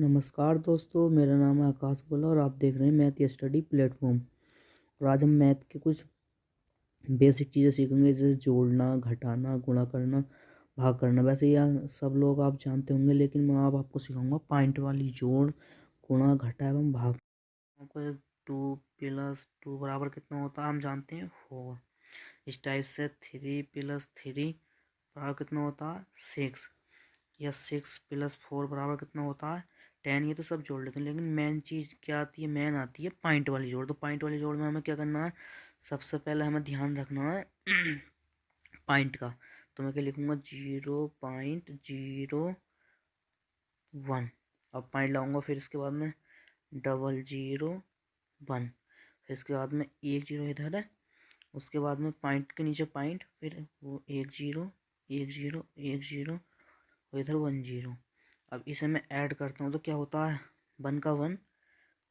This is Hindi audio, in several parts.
नमस्कार दोस्तों, मेरा नाम है आकाश गोला और आप देख रहे हैं मैथ स्टडी प्लेटफॉर्म। और आज हम मैथ के कुछ बेसिक चीज़ें सीखेंगे, जैसे जोड़ना, घटाना, गुणा करना, भाग करना। वैसे यह सब लोग आप जानते होंगे, लेकिन मैं अब आपको सिखाऊंगा पॉइंट वाली जोड़, गुणा, घटा एवं भाग। आपको 2 + 2 बराबर कितना होता है हम जानते हैं 4। इस टाइप से 3 + 3 बराबर कितना होता है 6, या 6 + 4 बराबर कितना होता है 10। ये तो सब जोड़ लेते हैं, लेकिन मेन चीज़ क्या आती है, मेन आती है पॉइंट वाली जोड़। तो पॉइंट वाली जोड़ में हमें क्या करना है, सबसे पहले हमें ध्यान रखना है पॉइंट का। तो मैं क्या लिखूँगा 0.01। अब पॉइंट लाऊंगा, फिर इसके बाद में 001, फिर इसके बाद में 1 0 इधर है, उसके बाद में पॉइंट के नीचे पॉइंट, फिर वो 1 0 1 0 1 0 और इधर 1 0। अब इसे मैं ऐड करता हूँ तो क्या होता है 1 का 1,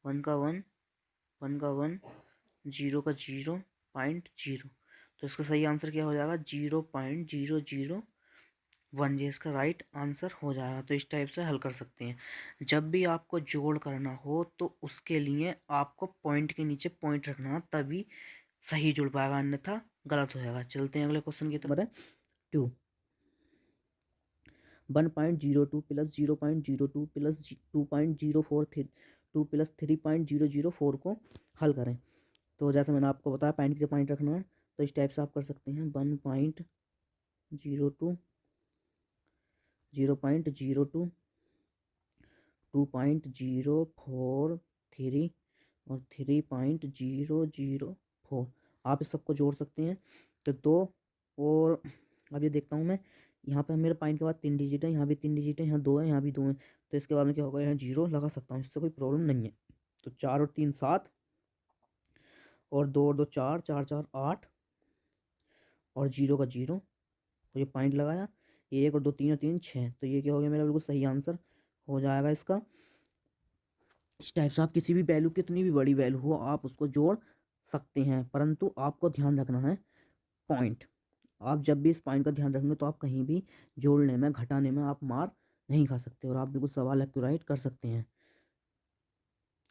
1 का 1, 1 का 1, 0 का 0, 0.0। तो इसका सही आंसर क्या हो जाएगा 0.0001। ये इसका राइट आंसर हो जाएगा। तो इस टाइप से हल कर सकते हैं। जब भी आपको जोड़ करना हो तो उसके लिए आपको पॉइंट के नीचे पॉइंट रखना है, तभी सही जुड़ पाएगा, अन्यथा गलत हो जाएगा। चलते हैं अगले क्वेश्चन की तरफ। 2 1.02 + 0.02 + 2.04 2 + 3.004 को हल करें। तो जैसे मैंने आपको बताया पॉइंट के पॉइंट रखना है, तो इस टाइप से आप कर सकते हैं 1.02 0.02 2.043 और 3.004। आप इस सबको जोड़ सकते हैं। तो दो, और अब ये देखता हूँ मैं, यहाँ पे मेरे पॉइंट के बाद 3 डिजिट है, यहाँ भी 3 डिजिट है, यहाँ 2 है, यहाँ भी 2 है। तो इसके बाद में क्या होगा, यहाँ 0 लगा सकता हूँ, इससे कोई प्रॉब्लम नहीं है। तो 4 और 3 7, और 2 और 2 4, 4 4 8, और 0 का 0, और ये पॉइंट लगाया, 1 और 2 3 और 3 6। तो ये क्या हो गया मेरा बिल्कुल सही आंसर हो जाएगा इसका। इस टाइप से आप किसी भी वैल्यू, कितनी भी बड़ी वैल्यू हो, आप उसको जोड़ सकते हैं, परंतु आपको ध्यान रखना है पॉइंट। आप जब भी इस पॉइंट का ध्यान रखेंगे तो आप कहीं भी जोड़ने में, घटाने में आप मार नहीं खा सकते, और आप बिल्कुल सवाल एक्यूरेट कर सकते हैं।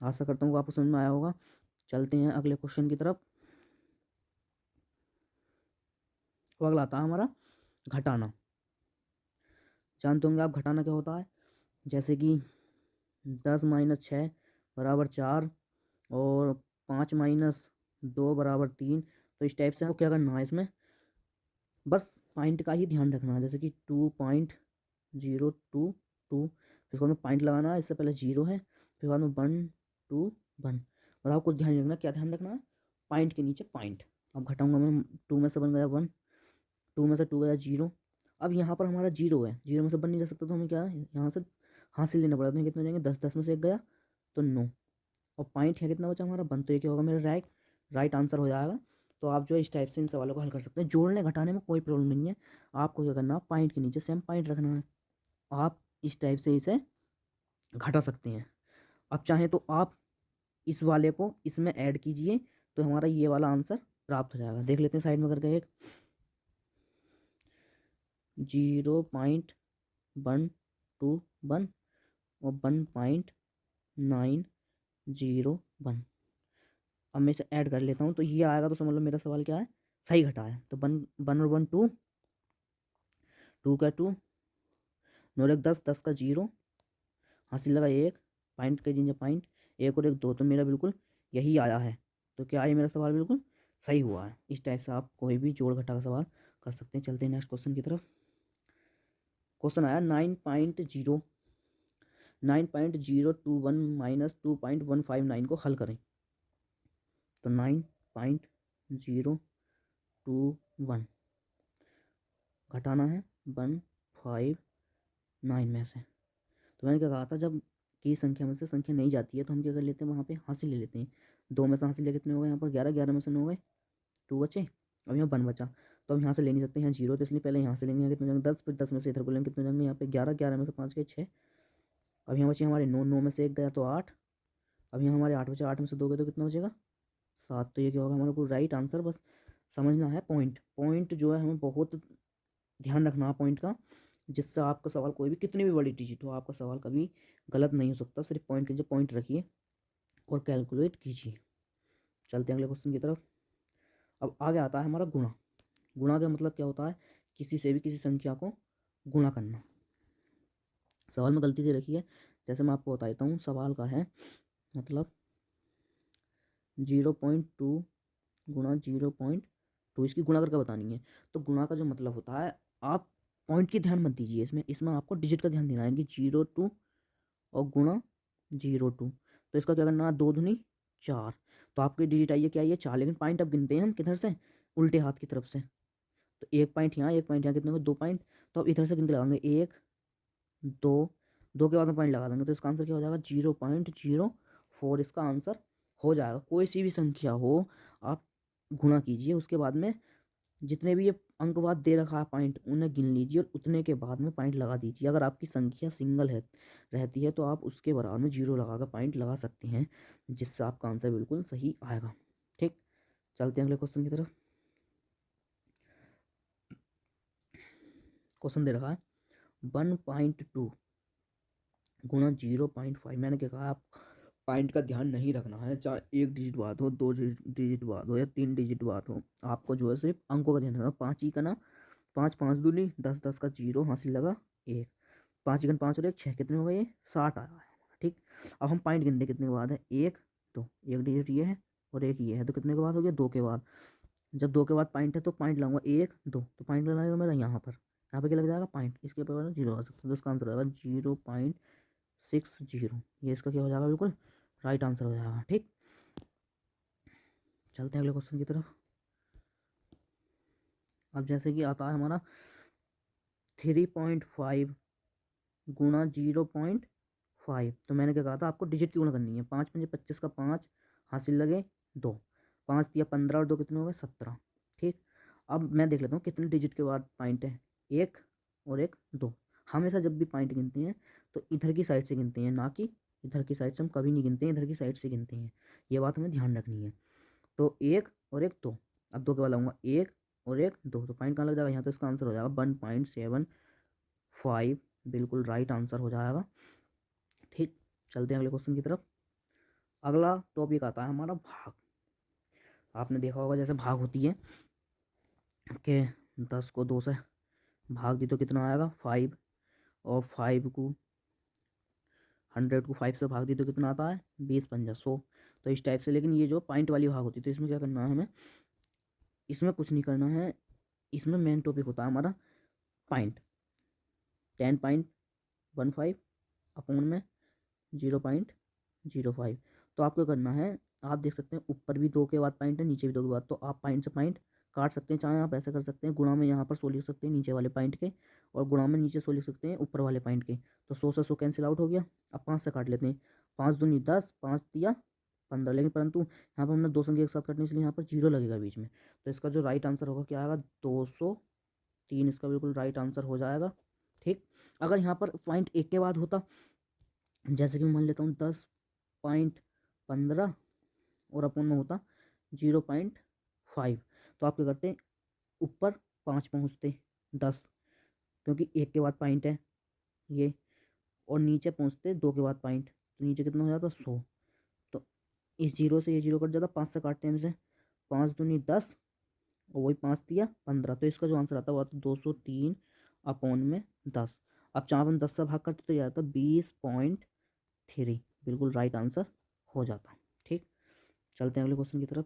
आशा करता हूँ कि आपको समझ में आया होगा। चलते हैं अगले क्वेश्चन की तरफ। अब अगला आता है हमारा घटाना। जानते होंगे आप घटाना क्या होता है, जैसे कि 10 - 6 = 4, और 5 - 2 = 3। तो इस टाइप से आपको क्या करना है, इसमें बस पॉइंट का ही ध्यान रखना है। जैसे कि 2.022, फिर उसके बाद में पॉइंट लगाना है, इससे पहले 0 है, फिर बाद में 1 2 1। और आपको ध्यान रखना, क्या ध्यान रखना है, पॉइंट के नीचे पॉइंट। अब घटाऊंगा मैं, 2 में से 1 गया 1, 2 में से 2 गया 0। अब यहाँ पर हमारा 0 है, 0 में से 1 नहीं जा सकता, तो हमें क्या है यहाँ से हासिल लेना पड़ा। तो कितने हो जाएंगे 10, 10 में से 1 गया तो 9, और पॉइंट है कितना बचा हमारा 1। तो ये क्या होगा मेरा राइट आंसर हो जाएगा। तो आप जो है इस टाइप से इन सवालों को हल कर सकते हैं। जोड़ने घटाने में कोई प्रॉब्लम नहीं है। आपको क्या करना है, पॉइंट के नीचे सेम पॉइंट रखना है। आप इस टाइप से इसे घटा सकते हैं। अब चाहें तो आप इस वाले को इसमें ऐड कीजिए, तो हमारा ये वाला आंसर प्राप्त हो जाएगा। देख लेते हैं साइड में करके, एक 0.121 और 1.901। अब मैं इसे ऐड कर लेता हूँ, तो ये आएगा। तो समझ लो मेरा सवाल क्या है, सही घटा है। तो 1 1 और 1 2, 2 का 2, 9 और 1 10, 10 का 0, हासिल लगा 1, पॉइंट के नीचे पॉइंट, 1 और 1 2। तो मेरा बिल्कुल यही आया है। तो क्या है, मेरा सवाल बिल्कुल सही हुआ है। इस टाइप से आप कोई भी जोड़ घटा का सवाल कर सकते हैं। चलते हैं नेक्स्ट क्वेश्चन की तरफ। क्वेश्चन आया 9.021 - 2.159 को हल करें। तो 9.021 घटाना है 159 में से। तो मैंने क्या कहा था, जब की संख्या में से संख्या नहीं जाती है तो हम क्या कर लेते हैं, वहाँ पे हासिल ले लेते हैं। 2 में से हासिल ले कितने हो गए, यहाँ पर 11, 11 में से 9 गए, 2 बचे। अब यहाँ 1 बचा, तो हम यहाँ से ले नहीं सकते, यहाँ 0, तो इसलिए पहले यहाँ से लेंगे। यहाँ कितने जाएंगे 10, फिर 10 में से इधर बोलेंगे कितने जाएंगे, यहाँ पे 11, 11 में से 5 गए 6। अब यहाँ बचे हमारे 9, 9 में से 1 गया तो 8। अब यहाँ हमारे 8 बचे, 8 में से 2 गए तो कितना बचेगा 7। तो ये क्या होगा हमारा को राइट आंसर। बस समझना है पॉइंट जो है, हमें बहुत ध्यान रखना है पॉइंट का। जिससे आपका सवाल कोई भी कितनी भी बड़ी डिजिट हो, आपका सवाल कभी गलत नहीं हो सकता। सिर्फ पॉइंट कीजिए, पॉइंट रखिए और कैलकुलेट कीजिए। चलते हैं अगले क्वेश्चन की तरफ। अब आगे आता है हमारा गुणा। गुणा का मतलब क्या होता है? किसी से भी किसी संख्या को गुणा करना। सवाल में गलती दे रखी है, जैसे मैं आपको बताता हूँ। सवाल का है मतलब 0.2 गुणा 0.2, इसकी गुणा करके बतानी है। तो गुणा का जो मतलब होता है, आप पॉइंट की ध्यान मत दीजिए इसमें, इसमें आपको डिजिट का ध्यान देना है कि 0.2 और गुणा 0.2। तो इसका क्या करना है? 2 दूनी 4। तो आपकी डिजिट आई है क्या? ये 4। लेकिन पॉइंट अब गिनते हैं हम किधर से? उल्टे हाथ की तरफ से। तो एक पॉइंट यहाँ, एक पॉइंट यहाँ, कितने को? 2 पॉइंट। तो अब इधर से गिन के लगाएंगे 1 2, 2 के बाद में पॉइंट लगा देंगे। तो इसका आंसर क्या हो जाएगा? 0.04 इसका आंसर हो जाएगा। कोई सी भी संख्या हो, आप गुणा कीजिए, उसके बाद में जितने भी ये अंकवाद दे रखा है पॉइंट, उन्हें गिन लीजिए और उतने के बाद में पॉइंट लगा दीजिए। अगर आपकी संख्या सिंगल है रहती है तो आप उसके बराबर में 0 लगाकर पॉइंट लगा सकते हैं, जिससे आपका आंसर बिल्कुल सही आएगा। ठीक, चलते हैं अगले क्वेश्चन की तरफ। क्वेश्चन दे रखा है 1.2 गुणा 0.5। मैंने क्या कहा? आप पॉइंट का ध्यान नहीं रखना है, चाहे एक डिजिट बाद हो, 2 डिजिट बाद हो या 3 डिजिट बाद हो। आपको जो है सिर्फ अंकों का ध्यान रखना। 5 ही का ना, 5 5 दूनी 10, 10 का 0 हासिल लगा 1। 5 चिकन 5 और 1 6, कितने हो गए? 60 आया है। ठीक, अब हम पॉइंट गिनते कितने के बाद है? 1 2, एक डिजिट ये है और एक ये है, तो कितने के बाद हो गया? 2 के बाद। जब 2 के बाद पॉइंट है तो पॉइंट लाऊंगा 1 2, तो पॉइंट लगाएगा मेरा यहाँ पर। यहाँ पे क्या लग जाएगा? पॉइंट। इसके ऊपर 0 आ सकता है, तो इसका आंसर होगा 0.60। ये इसका क्या हो जाएगा? बिल्कुल राइट आंसर हो जाएगा। ठीक, चलते हैं अगले क्वेश्चन की तरफ। अब जैसे कि आता है हमारा 3.5 गुणा 0.5। तो मैंने क्या कहा था? आपको डिजिट की गुणा करनी है। 5 5 25 का 5 हासिल लगे 2, 5 दिया 15 और 2 कितने हो गए? 17। ठीक, अब मैं देख लेता हूँ कितने डिजिट के बाद पॉइंट है। 1 और 1 2। हमेशा जब भी पॉइंट गिनते हैं तो इधर की साइड से गिनते हैं, ना कि इधर की साइड से। हम कभी नहीं गिनते हैं, इधर की साइड से गिनते हैं। ये बात हमें ध्यान रखनी है। तो 1 और 1 2। अब 2 के बाद लाऊंगा 1 और 1 2, तो पॉइंट कहाँ लग जाएगा? यहाँ। तो इसका आंसर हो जाएगा 1.75। बिल्कुल राइट आंसर हो जाएगा। ठीक, चलते हैं अगले क्वेश्चन की तरफ। अगला टॉपिक आता है हमारा भाग। आपने देखा होगा जैसे भाग होती है कि 10 को 2 से भाग दी तो कितना आएगा? 5। और 5 को 100 को 5 से भाग दी तो कितना आता है? 20 पंजा 100। तो इस टाइप से। लेकिन ये जो पॉइंट वाली भाग होती है तो इसमें क्या करना है हमें? इसमें कुछ नहीं करना है। इसमें मेन टॉपिक होता है हमारा पॉइंट। 10.15 अपॉन में 0.05। तो आपको करना है, आप देख सकते हैं ऊपर भी 2 के बाद पॉइंट है, नीचे भी 2 के बाद। तो आप पॉइंट से पॉइंट काट सकते हैं। चाहे आप ऐसा कर सकते हैं, गुणा में यहाँ पर 100 लिख सकते हैं नीचे वाले पॉइंट के, और गुणा में नीचे 100 लिख सकते हैं ऊपर वाले पॉइंट के। तो 100 से 100 कैंसिल आउट हो गया। अब 5 से काट लेते हैं। 5 दूनी 10, 5 दिया 15। लेकिन परंतु यहाँ पर हमने 2 संख्या एक साथ काटने, इसलिए यहाँ पर 0 लगेगा बीच में। तो इसका जो राइट आंसर होगा क्या आएगा? 203 इसका बिल्कुल राइट आंसर हो जाएगा। ठीक, अगर यहाँ पर पॉइंट एक के बाद होता, जैसे कि मैं मान लेता हूँ 10.15 और अपन में होता 0.5, तो आप क्या करते? ऊपर 5 पहुँचते 10, क्योंकि एक के बाद पॉइंट है ये, और नीचे पहुँचते 2 के बाद पॉइंट। तो नीचे कितना हो जाता? 100। तो इस 0 से ये 0 कट जाता, 5 से काटते हैं हमसे। 5 दूनी 10 और वही 5 दिया 15। तो इसका जो आंसर आता है वो आता 203 अपॉन में 10। अब जहाँ अपन 10 से भाग करते तो ये आता 20.3। बिल्कुल राइट आंसर हो जाता। ठीक, चलते हैं अगले क्वेश्चन की तरफ।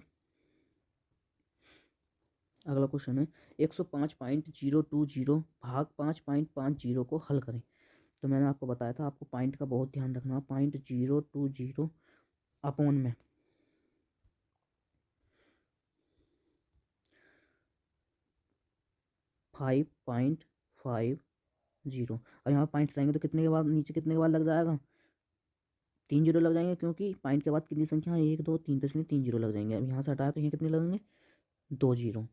अगला क्वेश्चन है 105.020 भाग 5.50 को हल करें। तो मैंने आपको बताया था आपको पॉइंट का बहुत ध्यान रखना। 0.020 अपॉन में 5.50। अब यहाँ पॉइंट रहेंगे तो कितने के बाद नीचे कितने के बाद लग जाएगा? 3 0 लग जाएंगे, क्योंकि पॉइंट के बाद कितनी संख्या है? 1 2 3, तो इसलिए 3 0 लग जाएंगे। अब यहाँ से हटाया तो यहाँ कितने लगेंगे? 2 0।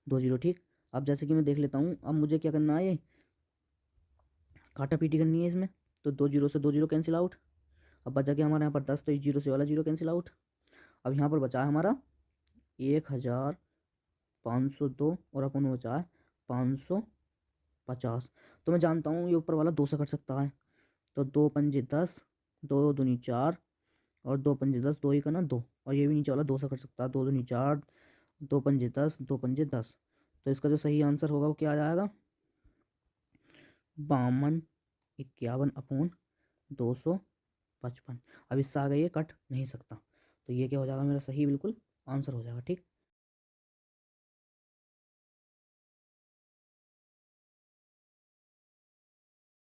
2 0। ठीक, अब जैसे कि मैं देख लेता हूँ, अब मुझे क्या करना है? ये काटा पीटी करनी है इसमें। तो 2 0 से 2 0 कैंसिल आउट। अब बचा क्या हमारे यहाँ पर 10, तो इस 0 से वाला 0 कैंसिल आउट। अब यहाँ पर बचा है हमारा 1502 और अपन में बचा है 550। तो मैं जानता हूँ ये ऊपर वाला 2 से कट सकता है। तो 2 पंजे 10, 2 दूनी 4, और 2 पंजे 10, 2 ही का ना 2, और ये भी नीचे वाला 2 से कट सकता है। 2 दूनी 4, 2 पंजे 10, 2 पंजे 10। तो इसका जो सही आंसर होगा वो क्या आ जाएगा? 52, 51/255। अब इससे आगे ये कट नहीं सकता, तो ये क्या हो जाएगा मेरा सही बिल्कुल आंसर हो जाएगा। ठीक।